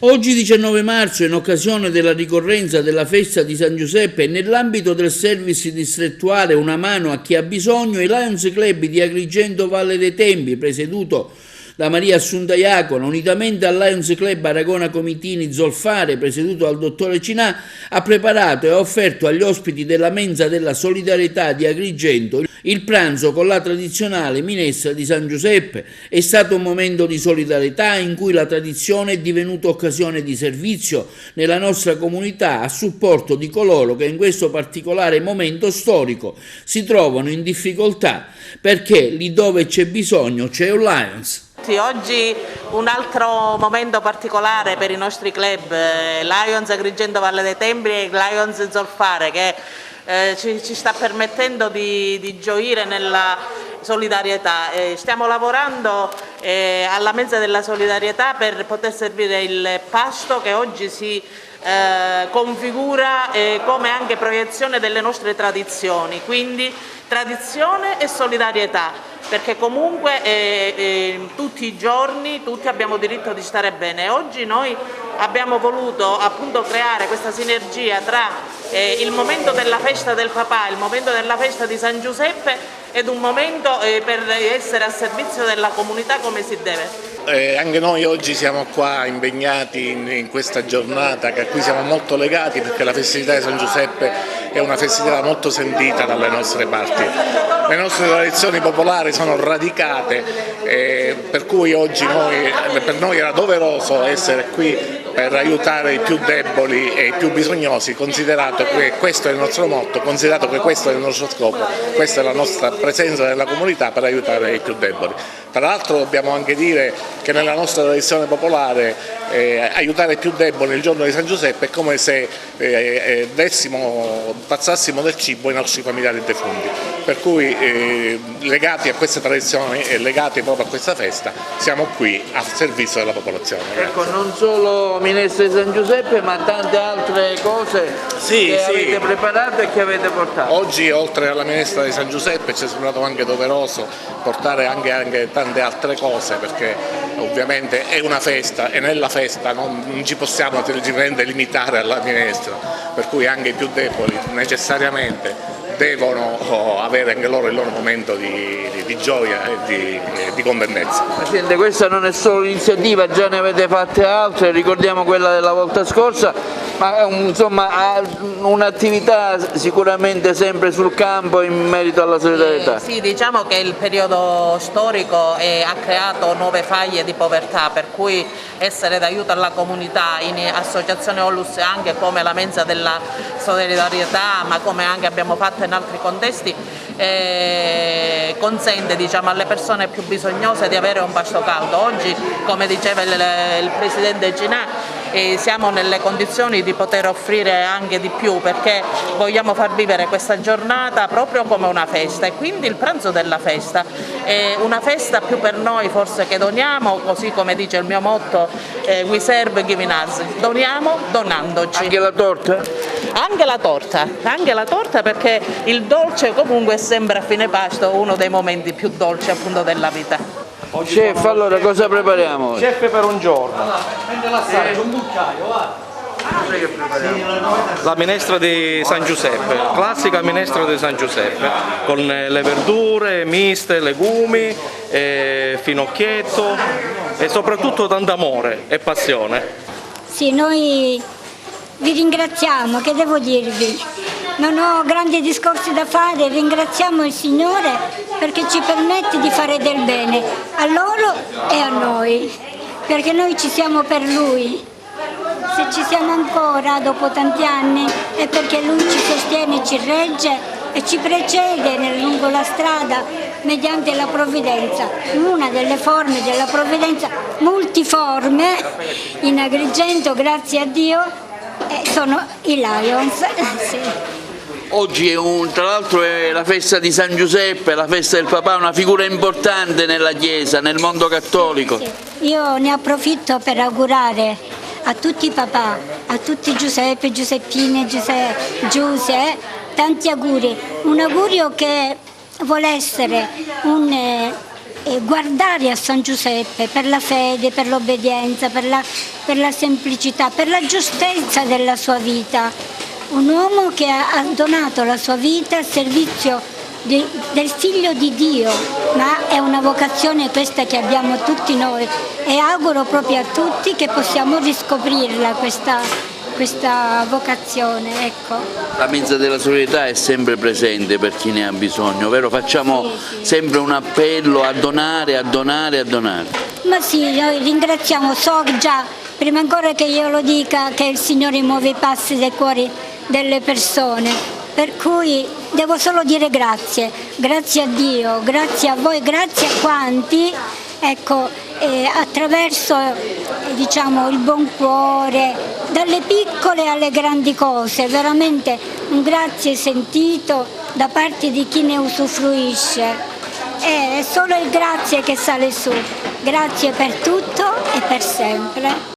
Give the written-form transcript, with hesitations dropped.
Oggi 19 marzo, in occasione della ricorrenza della festa di San Giuseppe, nell'ambito del service distrettuale Una mano a chi ha bisogno, il Lions Club di Agrigento Valle dei Tempii, presieduto da Maria Assunta Iacona, unitamente al Lions Club Aragona Comitini Zolfare, presieduto dal dottore Cinà, ha preparato e offerto agli ospiti della mensa della solidarietà di Agrigento il pranzo con la tradizionale minestra di San Giuseppe. È stato un momento di solidarietà in cui la tradizione è divenuta occasione di servizio nella nostra comunità a supporto di coloro che in questo particolare momento storico si trovano in difficoltà, perché lì dove c'è bisogno c'è un Lions. Sì, oggi un altro momento particolare per i nostri club, Lions Agrigento Valle dei Tempii e Lions Zolfare, che ci sta permettendo di gioire nella solidarietà. Stiamo lavorando alla mensa della solidarietà per poter servire il pasto che oggi si configura come anche proiezione delle nostre tradizioni, quindi tradizione e solidarietà, perché comunque tutti i giorni tutti abbiamo diritto di stare bene. Oggi noi abbiamo voluto appunto creare questa sinergia tra il momento della festa del papà, il momento della festa di San Giuseppe ed un momento per essere a servizio della comunità come si deve. Anche noi oggi siamo qua impegnati in questa giornata a cui siamo molto legati, perché la festività di San Giuseppe è una festività molto sentita dalle nostre parti. Le nostre tradizioni popolari sono radicate, per cui oggi per noi era doveroso essere qui per aiutare i più deboli e i più bisognosi, considerato che questo è il nostro motto, considerato che questo è il nostro scopo, questa è la nostra presenza nella comunità per aiutare i più deboli. Tra l'altro dobbiamo anche dire che nella nostra tradizione popolare aiutare i più deboli il giorno di San Giuseppe è come se passassimo del cibo ai nostri familiari defunti, per cui legati a queste tradizioni e legati proprio a questa festa siamo qui a servizio della popolazione. Ecco, non solo minestra di San Giuseppe ma tante altre cose avete preparato e che avete portato. Oggi oltre alla minestra di San Giuseppe ci è sembrato anche doveroso portare anche tante altre cose, perché ovviamente è una festa e nella festa non ci possiamo limitare alla minestra, per cui anche i più deboli necessariamente devono avere anche loro il loro momento di gioia e di contendenza. Presidente, questa non è solo l'iniziativa, già ne avete fatte altre, ricordiamo quella della volta scorsa, ma insomma un'attività sicuramente sempre sul campo in merito alla solidarietà. Sì, diciamo che il periodo storico ha creato nuove faglie di povertà, per cui essere d'aiuto alla comunità in associazione Onlus, anche come la mensa della solidarietà, ma come anche abbiamo fatto in altri contesti, consente, diciamo, alle persone più bisognose di avere un pasto caldo. Oggi, come diceva il Presidente Cinà, siamo nelle condizioni di poter offrire anche di più, perché vogliamo far vivere questa giornata proprio come una festa, e quindi il pranzo della festa è una festa più per noi forse che doniamo, così come dice il mio motto, we serve giving us, doniamo donandoci. Anche la torta? Anche la torta, perché il dolce comunque è sempre a fine pasto uno dei momenti più dolci appunto della vita. Chef, allora cosa prepariamo? Chef per un giorno. La minestra di San Giuseppe, classica minestra di San Giuseppe, con le verdure miste, legumi, finocchietto e soprattutto tanto amore e passione. Sì, noi vi ringraziamo, che devo dirvi? Non ho grandi discorsi da fare, ringraziamo il Signore perché ci permette di fare del bene a loro e a noi, perché noi ci siamo per Lui. Se ci siamo ancora dopo tanti anni è perché Lui ci sostiene, ci regge e ci precede lungo la strada mediante la provvidenza. Una delle forme della provvidenza, multiforme, in Agrigento, grazie a Dio, sono i Lions. Sì. Oggi tra l'altro è la festa di San Giuseppe, la festa del papà, una figura importante nella Chiesa, nel mondo cattolico. Sì. Io ne approfitto per augurare a tutti i papà, a tutti Giuseppe, Giuseppine, Giuse, tanti auguri. Un augurio che vuole essere guardare a San Giuseppe per la fede, per l'obbedienza, per la semplicità, per la giustezza della sua vita. Un uomo che ha donato la sua vita al servizio del Figlio di Dio, ma è una vocazione questa che abbiamo tutti noi e auguro proprio a tutti che possiamo riscoprirla questa vocazione, ecco. La mensa della solidarietà è sempre presente per chi ne ha bisogno, vero? Facciamo sempre un appello a donare, a donare, a donare. Ma sì, noi ringraziamo, so già, prima ancora che io lo dica, che il Signore muove i passi dei cuori delle persone, per cui devo solo dire grazie a Dio, grazie a voi, grazie a quanti, ecco, attraverso diciamo il buon cuore, dalle piccole alle grandi cose, veramente un grazie sentito da parte di chi ne usufruisce. È solo il grazie che sale su, grazie per tutto e per sempre.